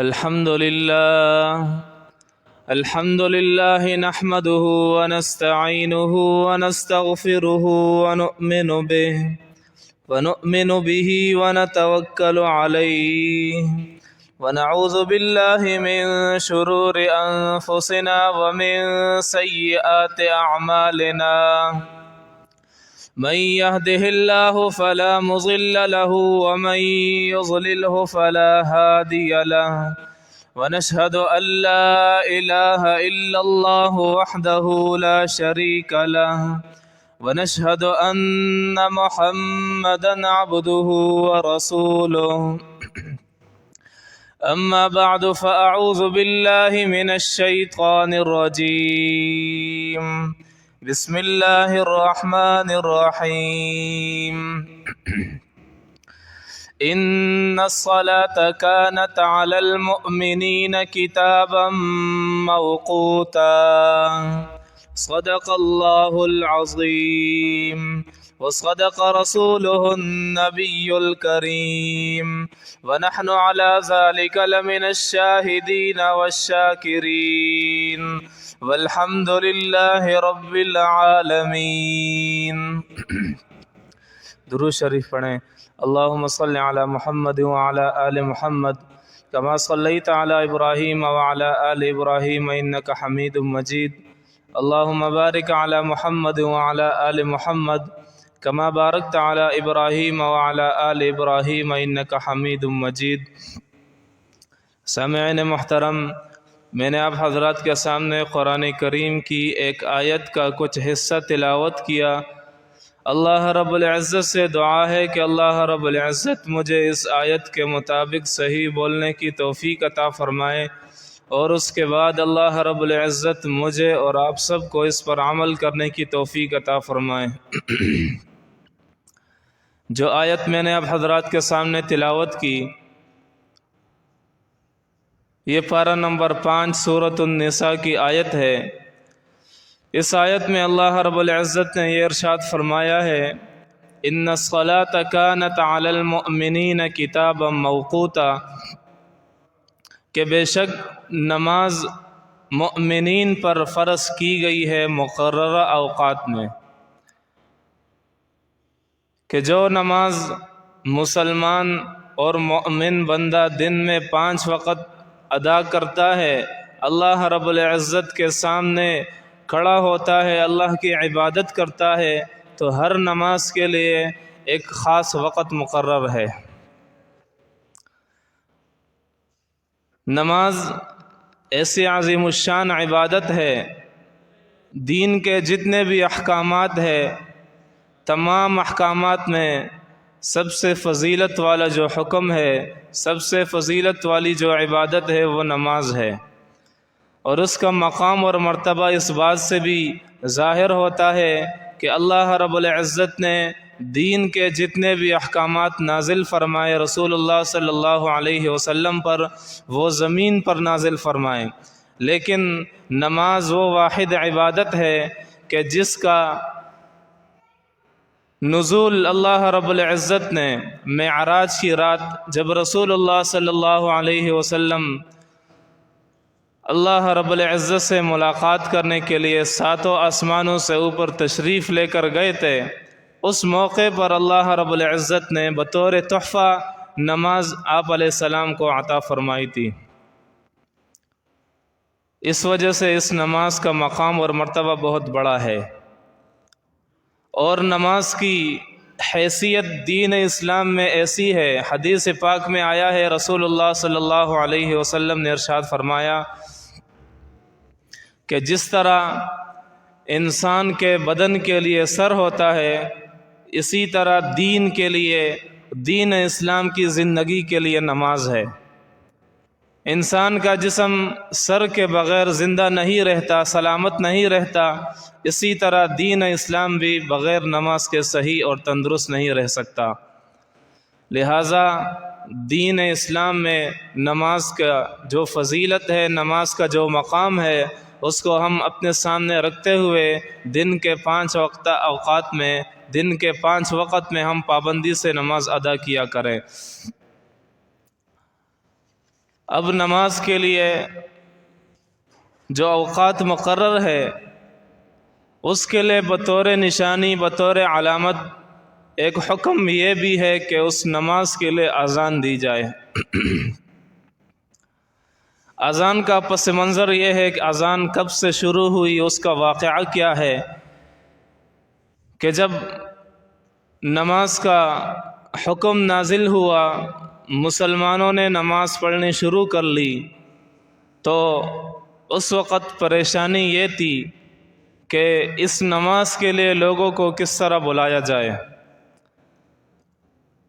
الحمد لله نحمده ونستعينه ونستغفره ونؤمن به ونتوكل عليه ونعوذ بالله من شرور أنفسنا ومن سيئات أعمالنا من يهده الله فلا مضل له ومن يضلله فلا هادي له ونشهد أن لا إله إلا الله وحده لا شريك له ونشهد أن محمدا عبده ورسوله أما بعد فأعوذ بالله من الشيطان الرجيم بسم الله الرحمن الرحيم إن الصلاة كانت على المؤمنين كتابا موقوتا صدق الله العظيم وصدق رسوله النبي الكريم ونحن على ذلك لمن الشاهدين والشاكرين والحمد لله رب العالمين. درود شریف پڑھیں. اللهم صل على محمد وعلى آل محمد كما صليت على إبراهيم وعلى آل إبراهيم إنك حميد مجيد. اللهم بارك على محمد وعلى آل محمد كما باركت على إبراهيم وعلى آل إبراهيم إنك حميد مجيد. سامعین محترم، میں نے آپ حضرات کے سامنے قرآن کریم کی ایک آیت کا کچھ حصہ تلاوت کیا. اللہ رب العزت سے دعا ہے کہ اللہ رب العزت مجھے اس آیت کے مطابق صحیح بولنے کی توفیق عطا فرمائے، اور اس کے بعد اللہ رب العزت مجھے اور آپ سب کو اس پر عمل کرنے کی توفیق عطا فرمائے. جو آیت میں نے اب حضرات کے سامنے تلاوت کی، یہ پارہ نمبر 5 سورۃ النساء کی آیت ہے. اس آیت میں اللہ رب العزت نے یہ ارشاد فرمایا ہے، ان الصلاۃ کانت علی المؤمنین کتابا موقوتا، کہ بے شک نماز مؤمنین پر فرض کی گئی ہے مقررہ اوقات میں. کہ جو نماز مسلمان اور مؤمن بندہ دن میں 5 وقت ادا کرتا ہے، اللہ رب العزت کے سامنے کھڑا ہوتا ہے، اللہ کی عبادت کرتا ہے، تو ہر نماز کے لیے ایک خاص وقت مقرر ہے. نماز ایسی عظیم الشان عبادت ہے، دین کے جتنے بھی احکامات ہیں، تمام احکامات میں سب سے فضیلت والا جو حکم ہے، سب سے فضیلت والی جو عبادت ہے وہ نماز ہے. اور اس کا مقام اور مرتبہ اس بات سے بھی ظاہر ہوتا ہے کہ اللہ رب العزت نے دین کے جتنے بھی احکامات نازل فرمائے رسول اللہ صلی اللہ علیہ وسلم پر، وہ زمین پر نازل فرمائے. لیکن نماز وہ واحد عبادت ہے کہ جس کا نزول اللہ رب العزت نے معراج کی رات، جب رسول اللہ صلی اللہ علیہ وسلم اللہ رب العزت سے ملاقات کرنے کے لیے 7 آسمانوں سے اوپر تشریف لے کر گئے تھے، اس موقع پر اللہ رب العزت نے بطور تحفہ نماز آپ علیہ السلام کو عطا فرمائی تھی. اس وجہ سے اس نماز کا مقام اور مرتبہ بہت بڑا ہے. اور نماز کی حیثیت دین اسلام میں ایسی ہے، حدیث پاک میں آیا ہے، رسول اللہ صلی اللہ علیہ وسلم نے ارشاد فرمایا کہ جس طرح انسان کے بدن کے لیے سر ہوتا ہے، اسی طرح دین کے لیے، دین اسلام کی زندگی کے لیے نماز ہے. انسان کا جسم سر کے بغیر زندہ نہیں رہتا، سلامت نہیں رہتا، اسی طرح دین اسلام بھی بغیر نماز کے صحیح اور تندرست نہیں رہ سکتا. لہٰذا دین اسلام میں نماز کا جو فضیلت ہے، نماز کا جو مقام ہے، اس کو ہم اپنے سامنے رکھتے ہوئے دن کے 5 اوقات میں، دن کے 5 وقت میں ہم پابندی سے نماز ادا کیا کریں. اب نماز کے لیے جو اوقات مقرر ہے اس کے لیے بطور نشانی، بطور علامت ایک حکم یہ بھی ہے کہ اس نماز کے لیے اذان دی جائے۔ اذان کا پس منظر یہ ہے کہ اذان کب سے شروع ہوئی، اس کا واقعہ کیا ہے کہ جب نماز کا حکم نازل ہوا، مسلمانوں نے نماز پڑھنی شروع کر لی، تو اس وقت پریشانی یہ تھی کہ اس نماز کے لیے لوگوں کو کس طرح بلایا جائے۔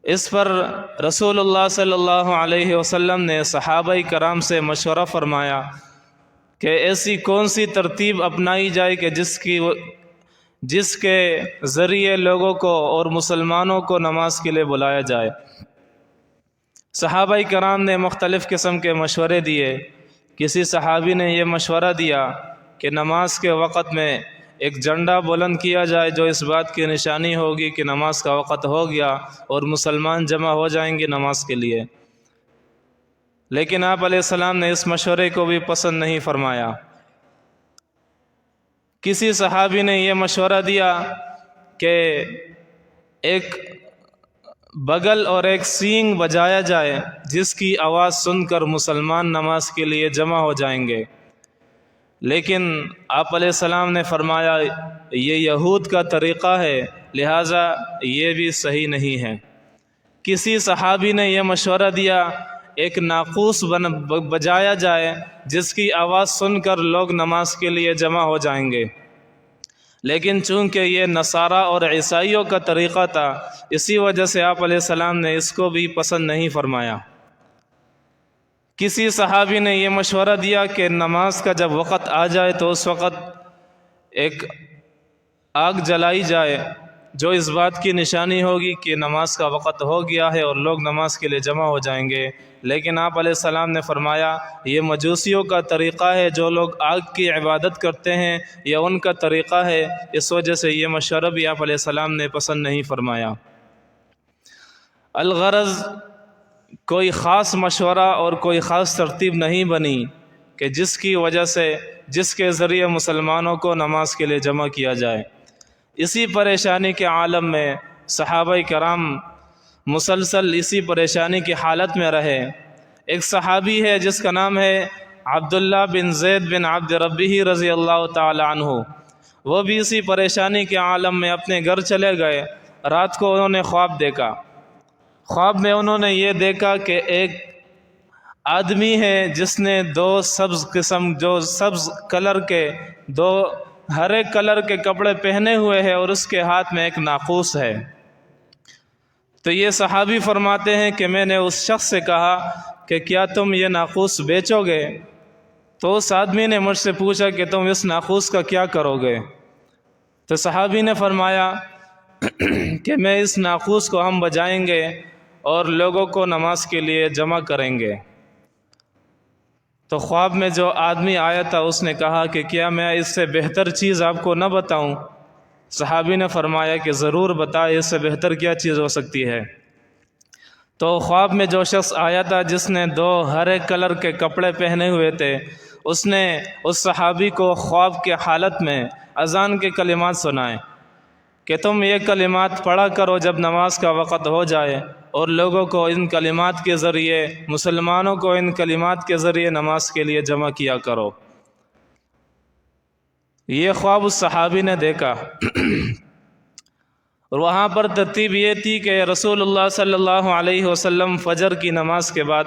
اس پر رسول اللہ صلی اللہ علیہ وسلم نے صحابہ کرام سے مشورہ فرمایا کہ ایسی کون سی ترتیب اپنائی جائے کہ جس کے ذریعے لوگوں کو اور مسلمانوں کو نماز کے لیے بلایا جائے۔ صحابہ کرام نے مختلف قسم کے مشورے دیے۔ کسی صحابی نے یہ مشورہ دیا کہ نماز کے وقت میں ایک جھنڈا بلند کیا جائے جو اس بات کی نشانی ہوگی کہ نماز کا وقت ہو گیا اور مسلمان جمع ہو جائیں گے نماز کے لیے۔ لیکن آپ علیہ السلام نے اس مشورے کو بھی پسند نہیں فرمایا۔ کسی صحابی نے یہ مشورہ دیا کہ ایک بغل اور ایک سینگ بجایا جائے جس کی آواز سن کر مسلمان نماز کے لیے جمع ہو جائیں گے۔ لیکن آپ علیہ السلام نے فرمایا یہ یہود کا طریقہ ہے، لہٰذا یہ بھی صحیح نہیں ہے۔ کسی صحابی نے یہ مشورہ دیا ایک ناقوس بجایا جائے جس کی آواز سن کر لوگ نماز کے لیے جمع ہو جائیں گے، لیکن چونکہ یہ نصارہ اور عیسائیوں کا طریقہ تھا، اسی وجہ سے آپ علیہ السلام نے اس کو بھی پسند نہیں فرمایا۔ کسی صحابی نے یہ مشورہ دیا کہ نماز کا جب وقت آ جائے تو اس وقت ایک آگ جلائی جائے جو اس بات کی نشانی ہوگی کہ نماز کا وقت ہو گیا ہے اور لوگ نماز کے لیے جمع ہو جائیں گے۔ لیکن آپ علیہ السلام نے فرمایا یہ مجوسیوں کا طریقہ ہے، جو لوگ آگ کی عبادت کرتے ہیں یہ ان کا طریقہ ہے، اس وجہ سے یہ مشورہ بھی آپ علیہ السلام نے پسند نہیں فرمایا۔ الغرض کوئی خاص مشورہ اور کوئی خاص ترتیب نہیں بنی کہ جس کی وجہ سے جس کے ذریعے مسلمانوں کو نماز کے لیے جمع کیا جائے۔ اسی پریشانی کے عالم میں صحابہ کرام مسلسل اسی پریشانی کی حالت میں رہے۔ ایک صحابی ہے جس کا نام ہے عبداللہ بن زید بن عبد ربہ رضی اللہ تعالی عنہ، وہ بھی اسی پریشانی کے عالم میں اپنے گھر چلے گئے۔ رات کو انہوں نے خواب دیکھا۔ خواب میں انہوں نے یہ دیکھا کہ ایک آدمی ہے جس نے دو سبز کلر کے، دو ہرے کلر کے کپڑے پہنے ہوئے ہیں اور اس کے ہاتھ میں ایک ناقوس ہے۔ تو یہ صحابی فرماتے ہیں کہ میں نے اس شخص سے کہا کہ کیا تم یہ ناقوس بیچو گے؟ تو اس آدمی نے مجھ سے پوچھا کہ تم اس ناقوس کا کیا کرو گے؟ تو صحابی نے فرمایا کہ میں اس ناقوس کو ہم بجائیں گے اور لوگوں کو نماز کے لیے جمع کریں گے۔ تو خواب میں جو آدمی آیا تھا اس نے کہا کہ کیا میں اس سے بہتر چیز آپ کو نہ بتاؤں؟ صحابی نے فرمایا کہ ضرور بتائے، اس سے بہتر کیا چیز ہو سکتی ہے؟ تو خواب میں جو شخص آیا تھا جس نے دو ہرے کلر کے کپڑے پہنے ہوئے تھے، اس نے اس صحابی کو خواب کے حالت میں اذان کے کلمات سنائے کہ تم یہ کلمات پڑھا کرو جب نماز کا وقت ہو جائے، اور لوگوں کو ان کلمات کے ذریعے، مسلمانوں کو ان کلمات کے ذریعے نماز کے لیے جمع کیا کرو۔ یہ خواب اس صحابی نے دیکھا اور وہاں پر ترتیب یہ تھی کہ رسول اللہ صلی اللہ علیہ وسلم فجر کی نماز کے بعد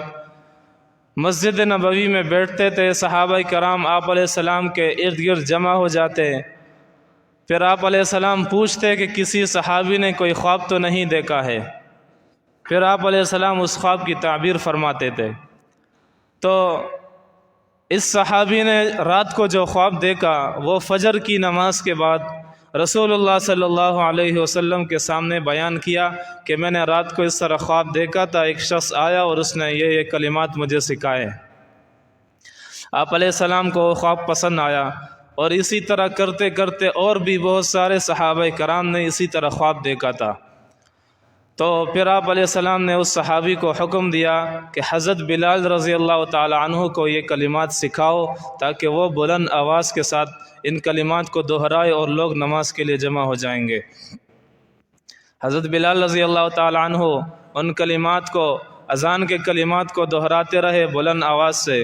مسجد نبوی میں بیٹھتے تھے، صحابہ کرام آپ علیہ السلام کے ارد گرد جمع ہو جاتے، پھر آپ علیہ السلام پوچھتے کہ کسی صحابی نے کوئی خواب تو نہیں دیکھا ہے؟ پھر آپ علیہ السلام اس خواب کی تعبیر فرماتے تھے۔ تو اس صحابی نے رات کو جو خواب دیکھا وہ فجر کی نماز کے بعد رسول اللہ صلی اللہ علیہ وسلم کے سامنے بیان کیا کہ میں نے رات کو اس طرح خواب دیکھا تھا، ایک شخص آیا اور اس نے یہ کلمات مجھے سکھائے۔ آپ علیہ السلام کو وہ خواب پسند آیا، اور اسی طرح کرتے کرتے اور بھی بہت سارے صحابہ کرام نے اسی طرح خواب دیکھا تھا۔ تو پھر آپ علیہ السلام نے اس صحابی کو حکم دیا کہ حضرت بلال رضی اللہ تعالی عنہ کو یہ کلمات سکھاؤ تاکہ وہ بلند آواز کے ساتھ ان کلمات کو دہرائے اور لوگ نماز کے لیے جمع ہو جائیں گے۔ حضرت بلال رضی اللہ تعالی عنہ ان کلمات کو، اذان کے کلمات کو دہراتے رہے بلند آواز سے۔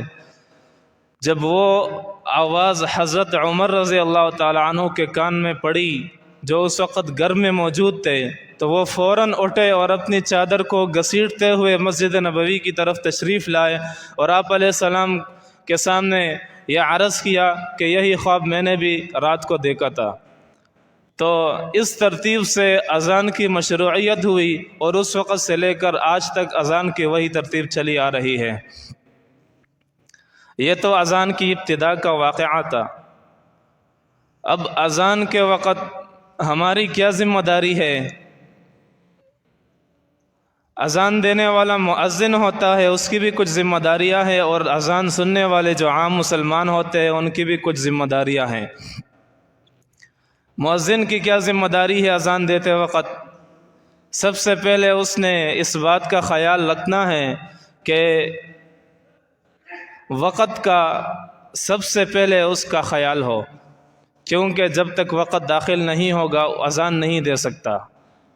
جب وہ آواز حضرت عمر رضی اللہ تعالی عنہ کے کان میں پڑی جو اس وقت گھر میں موجود تھے، تو وہ فوراً اٹھے اور اپنی چادر کو گھسیٹتے ہوئے مسجد نبوی کی طرف تشریف لائے اور آپ علیہ السلام کے سامنے یہ عرض کیا کہ یہی خواب میں نے بھی رات کو دیکھا تھا۔ تو اس ترتیب سے اذان کی مشروعیت ہوئی اور اس وقت سے لے کر آج تک اذان کی وہی ترتیب چلی آ رہی ہے۔ یہ تو اذان کی ابتدا کا واقعہ تھا۔ اب اذان کے وقت ہماری کیا ذمہ داری ہے؟ اذان دینے والا مؤذن ہوتا ہے، اس کی بھی کچھ ذمہ داریاں ہیں، اور اذان سننے والے جو عام مسلمان ہوتے ہیں ان کی بھی کچھ ذمہ داریاں ہیں۔ مؤذن کی کیا ذمہ داری ہے اذان دیتے وقت؟ سب سے پہلے اس نے اس بات کا خیال رکھنا ہے کہ وقت کا سب سے پہلے اس کا خیال ہو، کیونکہ جب تک وقت داخل نہیں ہوگا اذان نہیں دے سکتا۔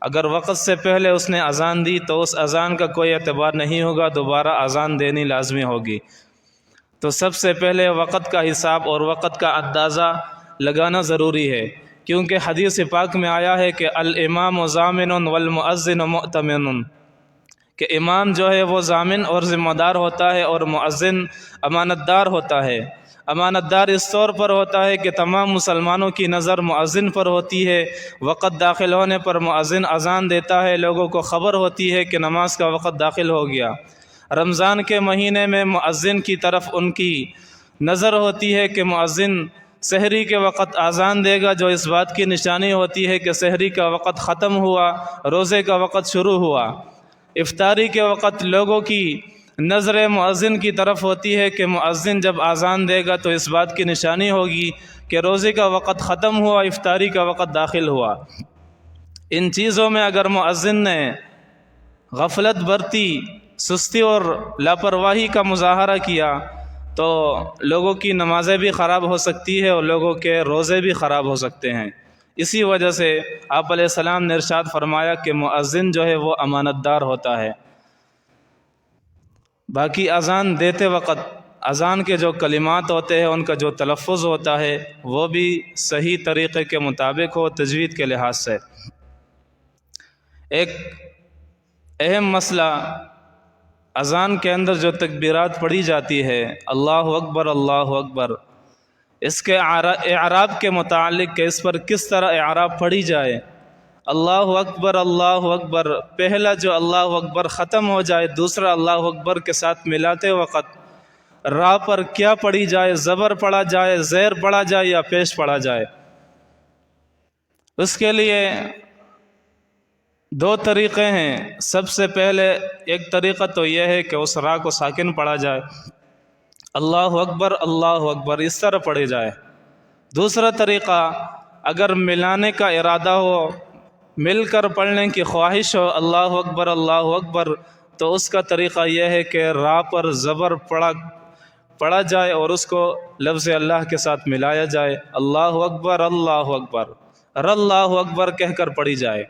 اگر وقت سے پہلے اس نے اذان دی تو اس اذان کا کوئی اعتبار نہیں ہوگا، دوبارہ اذان دینی لازمی ہوگی۔ تو سب سے پہلے وقت کا حساب اور وقت کا اندازہ لگانا ضروری ہے، کیونکہ حدیث پاک میں آیا ہے کہ الامام ضامن والمؤذن مؤتمن، کہ امام جو ہے وہ ضامن اور ذمہ دار ہوتا ہے اور مؤذن امانت دار ہوتا ہے۔ امانت دار اس طور پر ہوتا ہے کہ تمام مسلمانوں کی نظر مؤذن پر ہوتی ہے، وقت داخل ہونے پر مؤذن اذان دیتا ہے، لوگوں کو خبر ہوتی ہے کہ نماز کا وقت داخل ہو گیا۔ رمضان کے مہینے میں مؤذن کی طرف ان کی نظر ہوتی ہے کہ مؤذن سحری کے وقت اذان دے گا، جو اس بات کی نشانی ہوتی ہے کہ سحری کا وقت ختم ہوا، روزے کا وقت شروع ہوا۔ افطاری کے وقت لوگوں کی نظر مؤذن کی طرف ہوتی ہے کہ مؤذن جب اذان دے گا تو اس بات کی نشانی ہوگی کہ روزے کا وقت ختم ہوا، افطاری کا وقت داخل ہوا۔ ان چیزوں میں اگر مؤذن نے غفلت برتی، سستی اور لاپرواہی کا مظاہرہ کیا تو لوگوں کی نمازیں بھی خراب ہو سکتی ہے اور لوگوں کے روزے بھی خراب ہو سکتے ہیں۔ اسی وجہ سے آپ علیہ السلام نے ارشاد فرمایا کہ مؤذن جو ہے وہ امانت دار ہوتا ہے۔ باقی اذان دیتے وقت اذان کے جو کلمات ہوتے ہیں ان کا جو تلفظ ہوتا ہے وہ بھی صحیح طریقے کے مطابق ہو، تجوید کے لحاظ سے۔ ایک اہم مسئلہ اذان کے اندر جو تکبیرات پڑھی جاتی ہے، اللہ اکبر اللہ اکبر، اس کے اعراب کے متعلق کہ اس پر کس طرح اعراب پڑھی جائے۔ اللہ اکبر پہلا جو اللہ اکبر ختم ہو جائے، دوسرا اللہ اکبر کے ساتھ ملاتے وقت راہ پر کیا پڑھی جائے، زبر پڑھا جائے، زیر پڑھا جائے یا پیش پڑھا جائے؟ اس کے لیے دو طریقے ہیں۔ سب سے پہلے ایک طریقہ تو یہ ہے کہ اس راہ کو ساکن پڑھا جائے، اللہ اکبر اس طرح پڑھی جائے۔ دوسرا طریقہ، اگر ملانے کا ارادہ ہو، مل کر پڑھنے کی خواہش ہو اللہ اکبر، تو اس کا طریقہ یہ ہے کہ راہ پر زبر پڑھا جائے اور اس کو لفظ اللہ کے ساتھ ملایا جائے، اللہ اکبر اللہ اکبر کہہ کر پڑھی جائے۔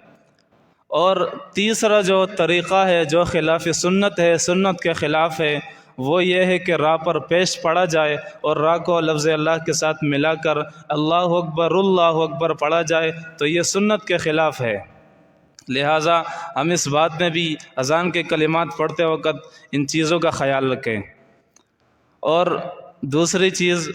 اور تیسرا جو طریقہ ہے جو خلاف سنت ہے، سنت کے خلاف ہے، وہ یہ ہے کہ راہ پر پیش پڑھا جائے اور راہ کو لفظ اللہ کے ساتھ ملا کر اللہ اکبر پڑھا جائے، تو یہ سنت کے خلاف ہے۔ لہٰذا ہم اس بات میں بھی اذان کے کلمات پڑھتے وقت ان چیزوں کا خیال رکھیں۔ اور دوسری چیز،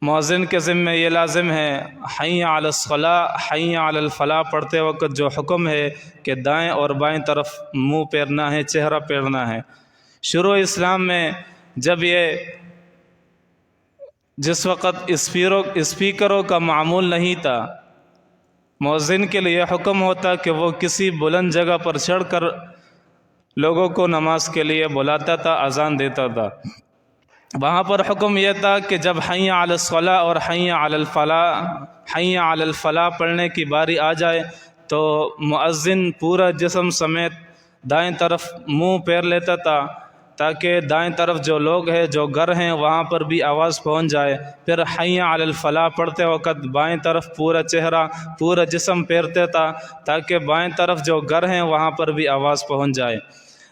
مؤذن کے ذمہ یہ لازم ہے حی علی الصلاۃ حی علی الفلاح پڑھتے وقت جو حکم ہے کہ دائیں اور بائیں طرف منہ پھیرنا ہے، چہرہ پھیرنا ہے۔ شروع اسلام میں جب جس وقت اسپیکروں کا معمول نہیں تھا، مؤذن کے لیے حکم ہوتا کہ وہ کسی بلند جگہ پر چڑھ کر لوگوں کو نماز کے لیے بلاتا تھا، اذان دیتا تھا۔ وہاں پر حکم یہ تھا کہ جب حی علی الصلاۃ اور حی علی الفلاح پڑھنے کی باری آ جائے تو مؤذن پورا جسم سمیت دائیں طرف منہ پھیر لیتا تھا تاکہ دائیں طرف جو لوگ ہیں جو گھر ہیں وہاں پر بھی آواز پہنچ جائے۔ پھر حی علی الفلاح پڑھتے وقت بائیں طرف پورا چہرہ پورا جسم پھیرتے تھا تاکہ بائیں طرف جو گھر ہیں وہاں پر بھی آواز پہنچ جائے۔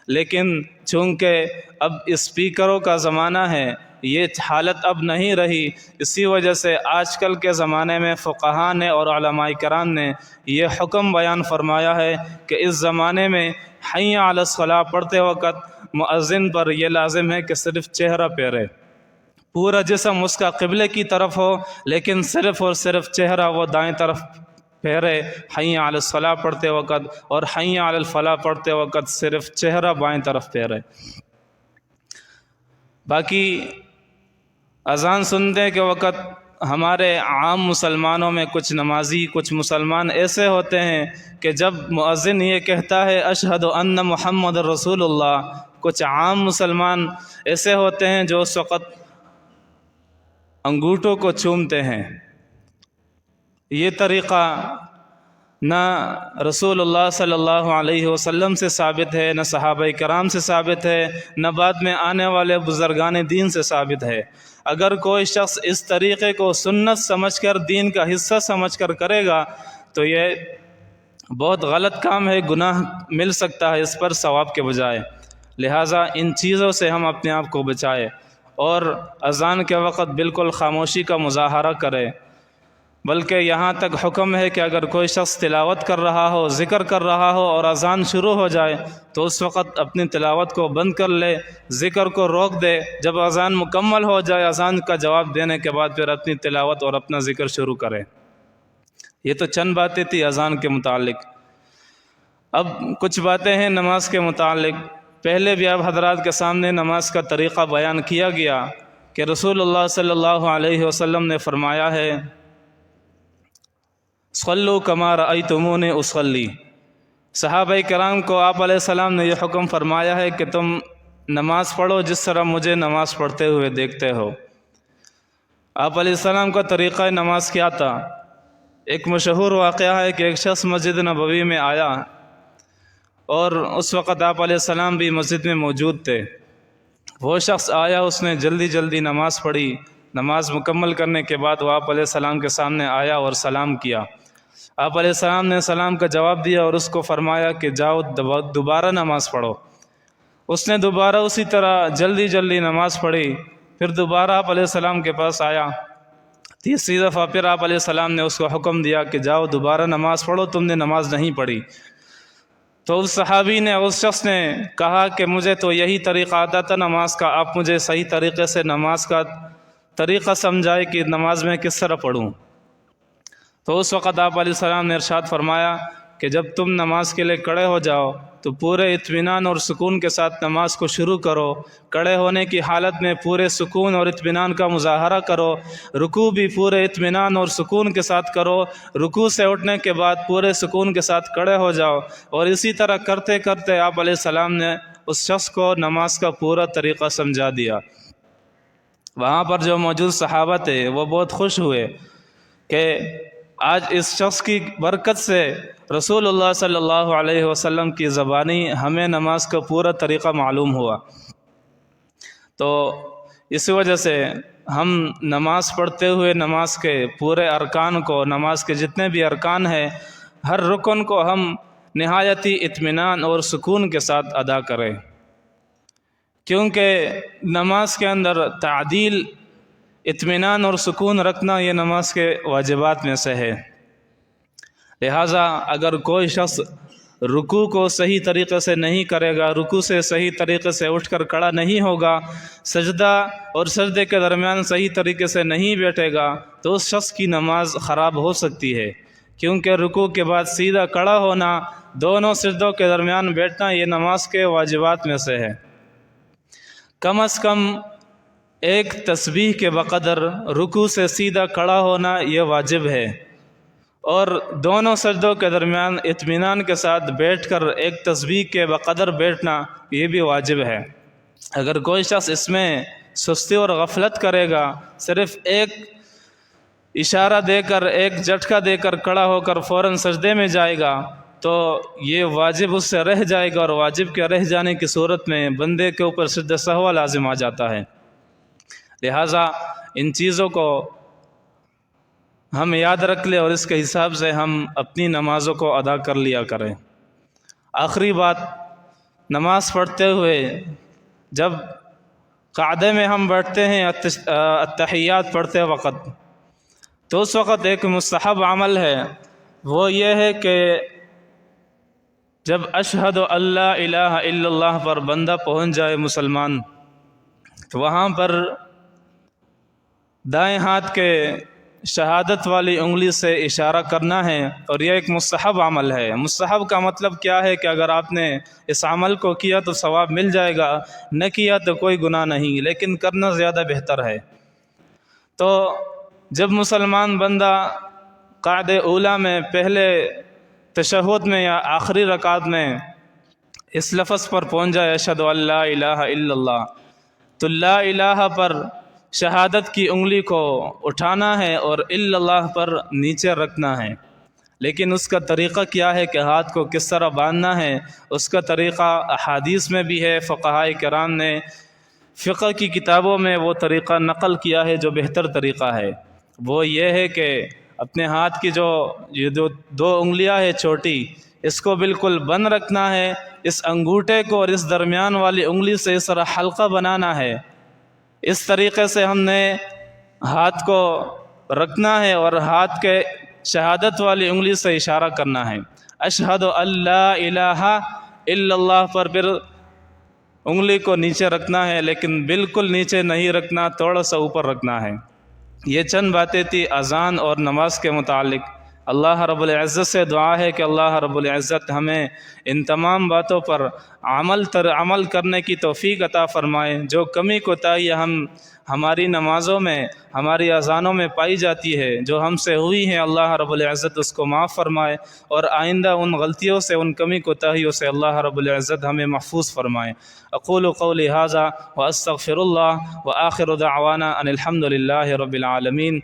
لیکن چونکہ اب اسپیکروں کا زمانہ ہے، یہ حالت اب نہیں رہی، اسی وجہ سے آج کل کے زمانے میں فقہاء نے اور علماء کرام نے یہ حکم بیان فرمایا ہے کہ اس زمانے میں حی علی الصلاح پڑھتے وقت مؤذن پر یہ لازم ہے کہ صرف چہرہ پھیرے، پورا جسم اس کا قبلے کی طرف ہو، لیکن صرف اور صرف چہرہ وہ دائیں طرف پھیرے حی علی الصلاح پڑھتے وقت، اور حی علی الفلاح پڑھتے وقت صرف چہرہ بائیں طرف پھیرے۔ باقی اذان سننے کے وقت ہمارے عام مسلمانوں میں کچھ نمازی کچھ مسلمان ایسے ہوتے ہیں کہ جب مؤذن یہ کہتا ہے اشہد ان محمد رسول اللہ، کچھ عام مسلمان ایسے ہوتے ہیں جو اس وقت انگوٹھوں کو چومتے ہیں۔ یہ طریقہ نہ رسول اللہ صلی اللہ علیہ وسلم سے ثابت ہے، نہ صحابہ کرام سے ثابت ہے، نہ بعد میں آنے والے بزرگان دین سے ثابت ہے۔ اگر کوئی شخص اس طریقے کو سنت سمجھ کر دین کا حصہ سمجھ کر کرے گا تو یہ بہت غلط کام ہے، گناہ مل سکتا ہے اس پر ثواب کے بجائے۔ لہٰذا ان چیزوں سے ہم اپنے آپ کو بچائیں اور اذان کے وقت بالکل خاموشی کا مظاہرہ کریں، بلکہ یہاں تک حکم ہے کہ اگر کوئی شخص تلاوت کر رہا ہو، ذکر کر رہا ہو اور اذان شروع ہو جائے تو اس وقت اپنی تلاوت کو بند کر لے، ذکر کو روک دے، جب اذان مکمل ہو جائے اذان کا جواب دینے کے بعد پھر اپنی تلاوت اور اپنا ذکر شروع کرے۔ یہ تو چند باتیں تھی اذان کے متعلق۔ اب کچھ باتیں ہیں نماز کے متعلق۔ پہلے بھی آپ حضرات کے سامنے نماز کا طریقہ بیان کیا گیا کہ رسول اللہ صلی اللہ علیہ وسلم نے فرمایا ہے صلوا کما رأیتمونی اصلی۔ صحابہ کرام کو آپ علیہ السلام نے یہ حکم فرمایا ہے کہ تم نماز پڑھو جس طرح مجھے نماز پڑھتے ہوئے دیکھتے ہو۔ آپ علیہ السلام کا طریقہ نماز کیا تھا؟ ایک مشہور واقعہ ہے کہ ایک شخص مسجد نبوی میں آیا اور اس وقت آپ علیہ السلام بھی مسجد میں موجود تھے۔ وہ شخص آیا، اس نے جلدی جلدی نماز پڑھی، نماز مکمل کرنے کے بعد وہ آپ علیہ السلام کے سامنے آیا اور سلام کیا۔ آپ علیہ السلام نے سلام کا جواب دیا اور اس کو فرمایا کہ جاؤ دوبارہ نماز پڑھو۔ اس نے دوبارہ اسی طرح جلدی جلدی نماز پڑھی، پھر دوبارہ آپ علیہ السلام کے پاس آیا، تیسری دفعہ پھر آپ علیہ السلام نے اس کو حکم دیا کہ جاؤ دوبارہ نماز پڑھو، تم نے نماز نہیں پڑھی۔ تو اس صحابی نے، اس شخص نے کہا کہ مجھے تو یہی طریقہ آتا تھا نماز کا، آپ مجھے صحیح طریقے سے نماز کا طریقہ سمجھائے کہ نماز میں کس طرح پڑھوں۔ تو اس وقت آپ علیہ السلام نے ارشاد فرمایا کہ جب تم نماز کے لیے کھڑے ہو جاؤ تو پورے اطمینان اور سکون کے ساتھ نماز کو شروع کرو۔ کھڑے ہونے کی حالت میں پورے سکون اور اطمینان کا مظاہرہ کرو، رکوع بھی پورے اطمینان اور سکون کے ساتھ کرو، رکوع سے اٹھنے کے بعد پورے سکون کے ساتھ کھڑے ہو جاؤ، اور اسی طرح کرتے کرتے آپ علیہ السلام نے اس شخص کو نماز کا پورا طریقہ سمجھا دیا۔ وہاں پر جو موجود صحابہ تھے وہ بہت خوش ہوئے کہ آج اس شخص کی برکت سے رسول اللہ صلی اللہ علیہ وسلم کی زبانی ہمیں نماز کا پورا طریقہ معلوم ہوا۔ تو اس وجہ سے ہم نماز پڑھتے ہوئے نماز کے پورے ارکان کو، نماز کے جتنے بھی ارکان ہیں، ہر رکن کو ہم نہایتی اطمینان اور سکون کے ساتھ ادا کریں، کیونکہ نماز کے اندر تعدیل، اطمینان اور سکون رکھنا یہ نماز کے واجبات میں سے ہے۔ لہٰذا اگر کوئی شخص رکوع کو صحیح طریقے سے نہیں کرے گا، رکوع سے صحیح طریقے سے اٹھ کر کھڑا نہیں ہوگا، سجدہ اور سجدے کے درمیان صحیح طریقے سے نہیں بیٹھے گا تو اس شخص کی نماز خراب ہو سکتی ہے، کیونکہ رکوع کے بعد سیدھا کھڑا ہونا، دونوں سجدوں کے درمیان بیٹھنا یہ نماز کے واجبات میں سے ہے۔ کم از کم ایک تسبیح کے بقدر رکوع سے سیدھا کھڑا ہونا یہ واجب ہے، اور دونوں سجدوں کے درمیان اطمینان کے ساتھ بیٹھ کر ایک تسبیح کے بقدر بیٹھنا یہ بھی واجب ہے۔ اگر کوئی شخص اس میں سستی اور غفلت کرے گا، صرف ایک اشارہ دے کر ایک جھٹکا دے کر کھڑا ہو کر فوراً سجدے میں جائے گا تو یہ واجب اس سے رہ جائے گا، اور واجب کے رہ جانے کی صورت میں بندے کے اوپر سجدہ سہو لازم آ جاتا ہے۔ لہٰذا ان چیزوں کو ہم یاد رکھ لیں اور اس کے حساب سے ہم اپنی نمازوں کو ادا کر لیا کریں۔ آخری بات، نماز پڑھتے ہوئے جب قعدے میں ہم بیٹھتے ہیں التحیات پڑھتے وقت، تو اس وقت ایک مستحب عمل ہے، وہ یہ ہے کہ جب اشہد اللہ الہ الا اللہ پر بندہ پہنچ جائے مسلمان، تو وہاں پر دائیں ہاتھ کے شہادت والی انگلی سے اشارہ کرنا ہے، اور یہ ایک مستحب عمل ہے۔ مستحب کا مطلب کیا ہے کہ اگر آپ نے اس عمل کو کیا تو ثواب مل جائے گا، نہ کیا تو کوئی گناہ نہیں، لیکن کرنا زیادہ بہتر ہے۔ تو جب مسلمان بندہ قعدہ اولیٰ میں پہلے تشہد میں یا آخری رکعت میں اس لفظ پر پہنچ جائے اشہد ان لا الہ الا اللہ، تو لا الہ پر شہادت کی انگلی کو اٹھانا ہے اور الا اللہ پر نیچے رکھنا ہے۔ لیکن اس کا طریقہ کیا ہے کہ ہاتھ کو کس طرح باندھنا ہے، اس کا طریقہ احادیث میں بھی ہے، فقہاء کرام نے فقہ کی کتابوں میں وہ طریقہ نقل کیا ہے جو بہتر طریقہ ہے۔ وہ یہ ہے کہ اپنے ہاتھ کی یہ جو دو انگلیاں ہے چھوٹی، اس کو بالکل بند رکھنا ہے، اس انگوٹھے کو اور اس درمیان والی انگلی سے اس طرح حلقہ بنانا ہے۔ اس طریقے سے ہم نے ہاتھ کو رکھنا ہے اور ہاتھ کے شہادت والی انگلی سے اشارہ کرنا ہے، اشہد ان لا الہ الا اللہ پر پھر انگلی کو نیچے رکھنا ہے، لیکن بالکل نیچے نہیں رکھنا، تھوڑا سا اوپر رکھنا ہے۔ یہ چند باتیں تھی اذان اور نماز کے متعلق۔ اللہ رب العزت سے دعا ہے کہ اللہ رب العزت ہمیں ان تمام باتوں پر عمل کرنے کی توفیق عطا فرمائے۔ جو کمی کوتاہی ہماری نمازوں میں، ہماری اذانوں میں پائی جاتی ہے، جو ہم سے ہوئی ہیں، اللہ رب العزت اس کو معاف فرمائے، اور آئندہ ان غلطیوں سے، ان کمی کوتاہیوں سے اللہ رب العزت ہمیں محفوظ فرمائے۔ اقول قولی ھذا واستغفر اللہ وآخر دعوانا ان الحمد للہ رب العالمین۔